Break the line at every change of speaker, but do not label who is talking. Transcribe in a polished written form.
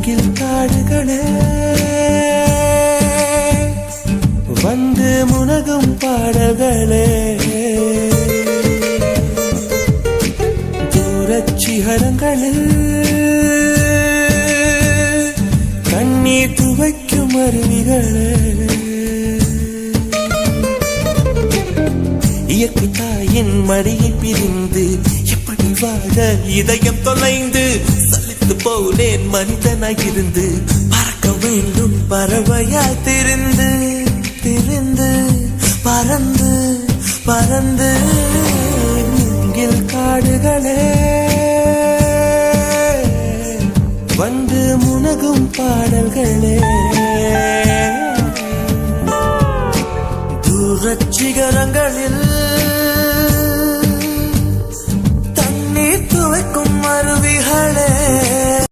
மூங்கில் காடுகளே வந்து முனகும் பாடல்களே தூரச் சிகரங்களில் கண்ணீர் துவைக்கும் அருவிகளே இயற்கை தாயின் மடியை பிரிந்து எப்படி வாழ இதயம் தொலைந்து சலித்து போனேன் மனிதனாயிருந்து பறக்க வேண்டும் பறவையாய் திரிந்து திரிந்து பறந்து பறந்து மூங்கில் காடுகளே வந்து முனகும் பாடல்களே தூரச் சிகரங்களில் தண்ணீர் துவைக்கும் அருவிகளே